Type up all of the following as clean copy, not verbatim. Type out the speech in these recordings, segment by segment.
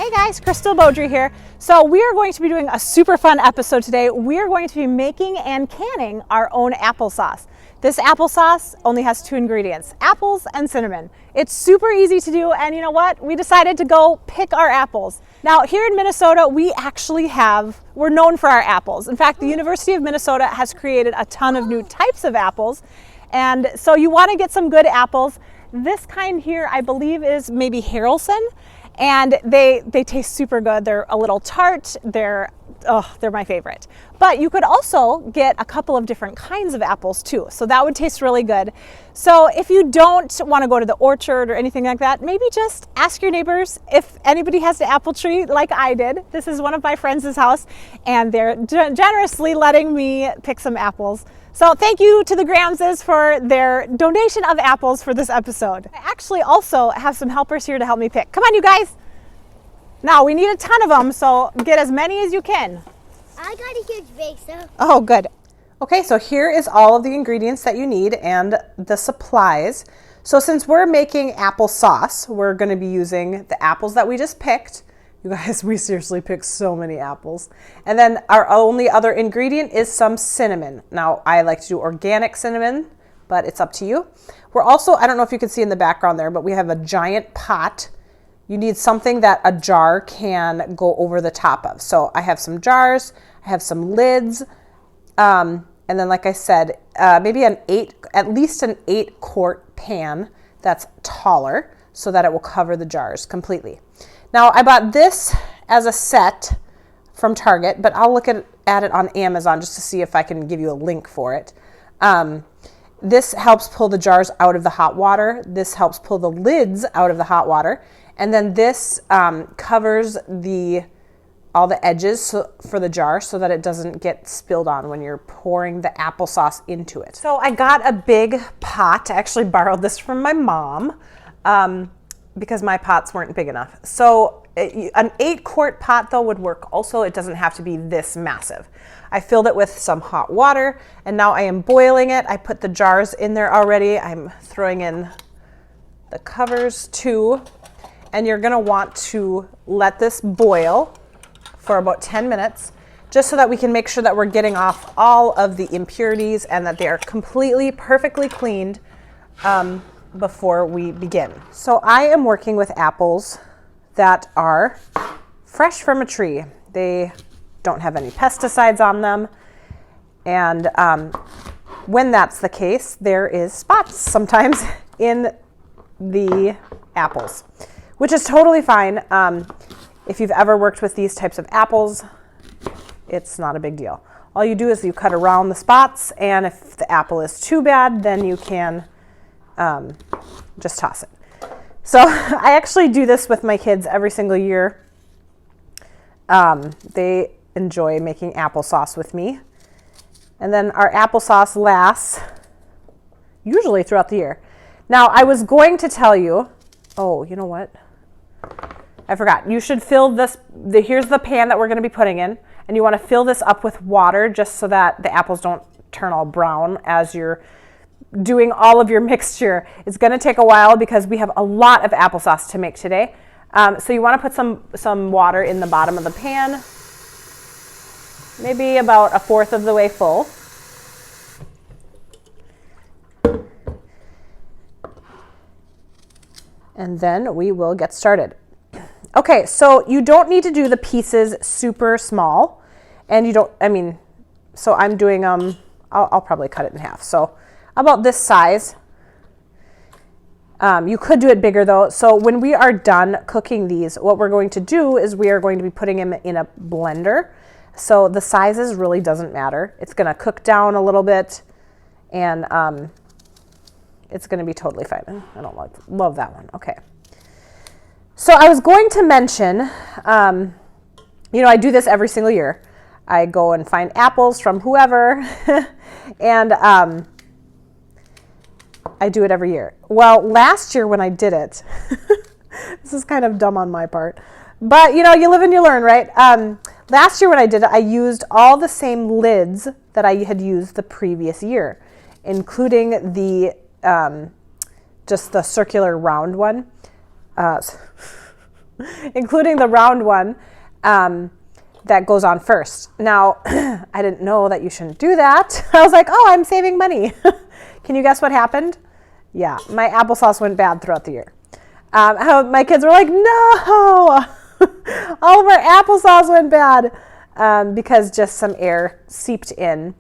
Hey guys, Crystal Beaudry here. So we are going to be doing a super fun episode today. We are going to be making and canning our own applesauce. This applesauce only has 2 ingredients, apples and cinnamon. It's super easy to do, and you know what? We decided to go pick our apples. Now here in Minnesota, we're known for our apples. In fact, the University of Minnesota has created a ton of new types of apples, and so you want to get some good apples. This kind here, I believe, is maybe Haralson. And they taste super good. They're a little tart. They're my favorite. But you could also get a couple of different kinds of apples too. So that would taste really good. So if you don't want to go to the orchard or anything like that, maybe just ask your neighbors if anybody has an apple tree like I did. This is one of my friends' house, and they're generously letting me pick some apples. So thank you to the Gramses for their donation of apples for this episode. I actually also have some helpers here to help me pick. Come on, you guys. Now, we need a ton of them, so get as many as you can. I got a huge bag, so. Oh, good. Okay, so here is all of the ingredients that you need and the supplies. So since we're making applesauce, we're going to be using the apples that we just picked. You guys, we seriously picked so many apples. And then our only other ingredient is some cinnamon. Now, I like to do organic cinnamon, but it's up to you. We're also, I don't know if you can see in the background there, but we have a giant pot. You need something that a jar can go over the top of. So I have some jars, I have some lids, and then like I said, maybe at least an 8-quart pan that's taller so that it will cover the jars completely. Now, I bought this as a set from Target, but I'll look at it on Amazon just to see if I can give you a link for it. This helps pull the jars out of the hot water. This helps pull the lids out of the hot water. And then this covers all the edges for the jar so that it doesn't get spilled on when you're pouring the applesauce into it. So I got a big pot. I actually borrowed this from my mom. Because my pots weren't big enough. So an 8-quart pot though would work also. It doesn't have to be this massive. I filled it with some hot water, and now I am boiling it. I put the jars in there already. I'm throwing in the covers too. And you're gonna want to let this boil for about 10 minutes, just so that we can make sure that we're getting off all of the impurities and that they are completely, perfectly cleaned before we begin. So I am working with apples that are fresh from a tree. They don't have any pesticides on them. And when that's the case, there is spots sometimes in the apples, which is totally fine. If you've ever worked with these types of apples, it's not a big deal. All you do is you cut around the spots, and if the apple is too bad, then you can just toss it. So I actually do this with my kids every single year. They enjoy making applesauce with me. And then our applesauce lasts usually throughout the year. Now, I was going to tell you, you know what? I forgot. You should fill this, here's the pan that we're going to be putting in, and you want to fill this up with water just so that the apples don't turn all brown as you're doing all of your mixture. It's going to take a while because we have a lot of applesauce to make today. So you want to put some water in the bottom of the pan, maybe about 1/4 of the way full. And then we will get started. Okay, so you don't need to do the pieces super small, and so I'm doing I'll probably cut it in half. So about this size. You could do it bigger though. So when we are done cooking these, what we're going to do is we are going to be putting them in a blender. So the sizes really doesn't matter. It's going to cook down a little bit, and it's going to be totally fine. I don't love that one. Okay. So I was going to mention, I do this every single year. I go and find apples from whoever, and I do it every year. Well, last year when I did it, this is kind of dumb on my part, but you live and you learn, right? Last year when I did it, I used all the same lids that I had used the previous year, including just the circular round one. including the round one that goes on first. Now, I didn't know that you shouldn't do that. I was like, oh, I'm saving money. Can you guess what happened? Yeah, my applesauce went bad throughout the year. My kids were like, no, all of our applesauce went bad because just some air seeped in.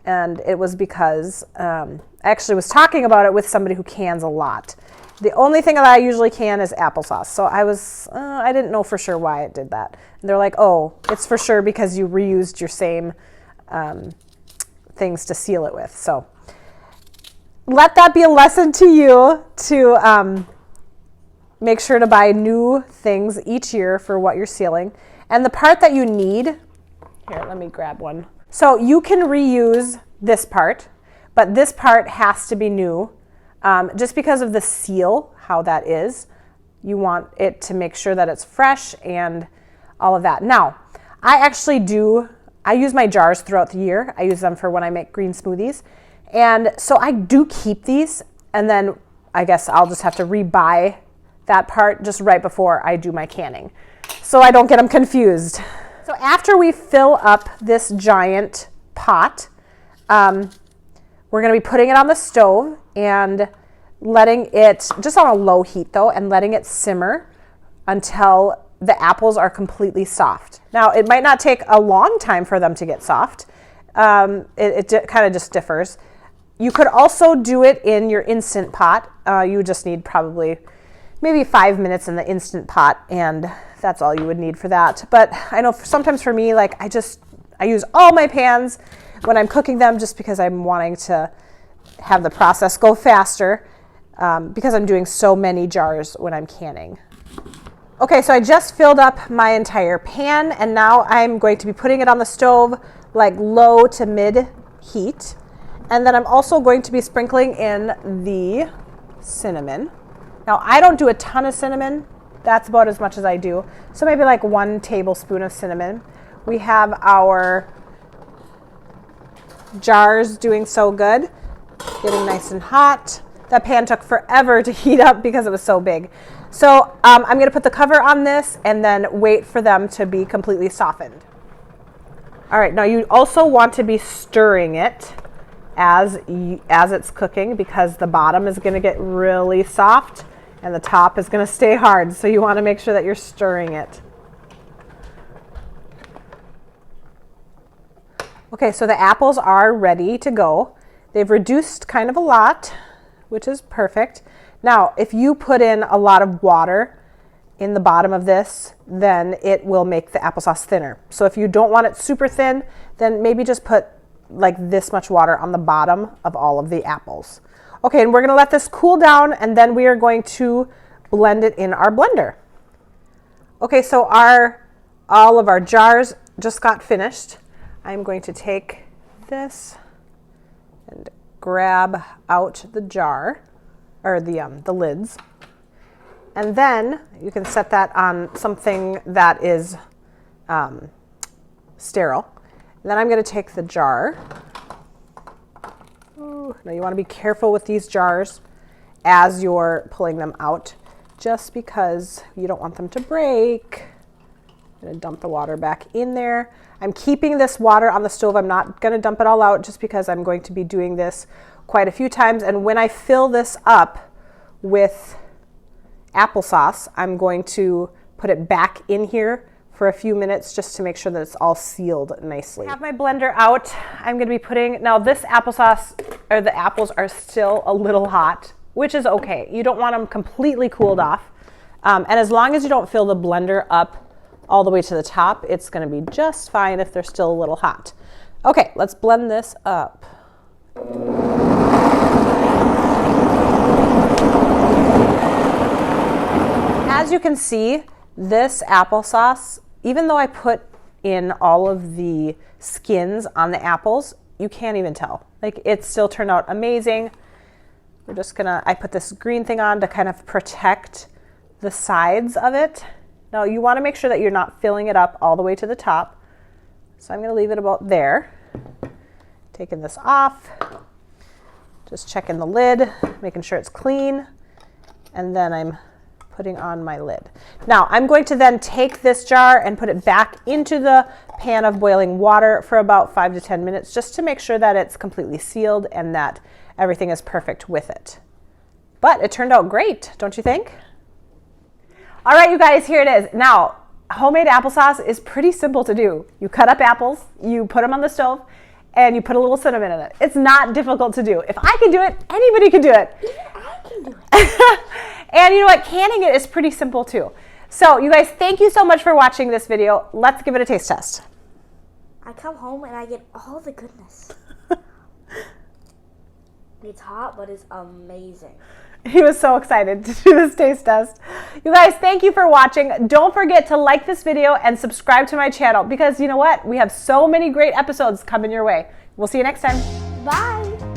And it was because I actually was talking about it with somebody who cans a lot. The only thing that I usually can is applesauce. So I didn't know for sure why it did that. And they're like, oh, it's for sure because you reused your same things to seal it with. So let that be a lesson to you to make sure to buy new things each year for what you're sealing. And the part that you need, here, let me grab one. So you can reuse this part, but this part has to be new. Just because of the seal, how that is, you want it to make sure that it's fresh and all of that. Now, I use my jars throughout the year. I use them for when I make green smoothies. And so I do keep these, and then I guess I'll just have to rebuy that part just right before I do my canning, so I don't get them confused. So after we fill up this giant pot, we're going to be putting it on the stove and letting it, just on a low heat though, and letting it simmer until the apples are completely soft. Now, it might not take a long time for them to get soft. It kind of just differs. You could also do it in your Instant Pot. You just need probably maybe 5 minutes in the Instant Pot, and that's all you would need for that. But I know sometimes for me, like I use all my pans when I'm cooking them just because I'm wanting to have the process go faster because I'm doing so many jars when I'm canning. Okay, so I just filled up my entire pan, and now I'm going to be putting it on the stove like low to mid heat. And then I'm also going to be sprinkling in the cinnamon. Now, I don't do a ton of cinnamon. That's about as much as I do. So maybe like 1 tablespoon of cinnamon. We have our jars doing so good, getting nice and hot. That pan took forever to heat up because it was so big. So I'm going to put the cover on this and then wait for them to be completely softened. All right, now you also want to be stirring it as it's cooking because the bottom is going to get really soft and the top is going to stay hard. So you want to make sure that you're stirring it. Okay, so the apples are ready to go. They've reduced kind of a lot, which is perfect. Now, if you put in a lot of water in the bottom of this, then it will make the applesauce thinner. So if you don't want it super thin, then maybe just put like this much water on the bottom of all of the apples. Okay, and we're gonna let this cool down, and then we are going to blend it in our blender. Okay, so all of our jars just got finished. I'm going to take this and grab out the jar, or the lids. And then you can set that on something that is sterile. And then I'm going to take the jar. Ooh, now you want to be careful with these jars as you're pulling them out, just because you don't want them to break. I'm going to dump the water back in there. I'm keeping this water on the stove. I'm not going to dump it all out just because I'm going to be doing this quite a few times. And when I fill this up with applesauce, I'm going to put it back in here for a few minutes just to make sure that it's all sealed nicely. I have my blender out. I'm going to be putting, now this applesauce, or the apples are still a little hot, which is okay. You don't want them completely cooled off. And as long as you don't fill the blender up all the way to the top, it's going to be just fine if they're still a little hot. Okay, let's blend this up. As you can see, this applesauce, even though I put in all of the skins on the apples, you can't even tell. Like, it still turned out amazing. We're just gonna, I put this green thing on to kind of protect the sides of it. Now you want to make sure that you're not filling it up all the way to the top. So I'm going to leave it about there. Taking this off, just checking the lid, making sure it's clean. And then I'm putting on my lid. Now I'm going to then take this jar and put it back into the pan of boiling water for about 5 to 10 minutes just to make sure that it's completely sealed and that everything is perfect with it. But it turned out great, don't you think? All right, you guys, here it is. Now, homemade applesauce is pretty simple to do. You cut up apples, you put them on the stove, and you put a little cinnamon in it. It's not difficult to do. If I can do it, anybody can do it. Even I can do it. And you know what? Canning it is pretty simple too. So you guys, thank you so much for watching this video. Let's give it a taste test. I come home and I get all the goodness. It's hot, but it's amazing. He was so excited to do this taste test. You guys, thank you for watching. Don't forget to like this video and subscribe to my channel because you know what? We have so many great episodes coming your way. We'll see you next time. Bye.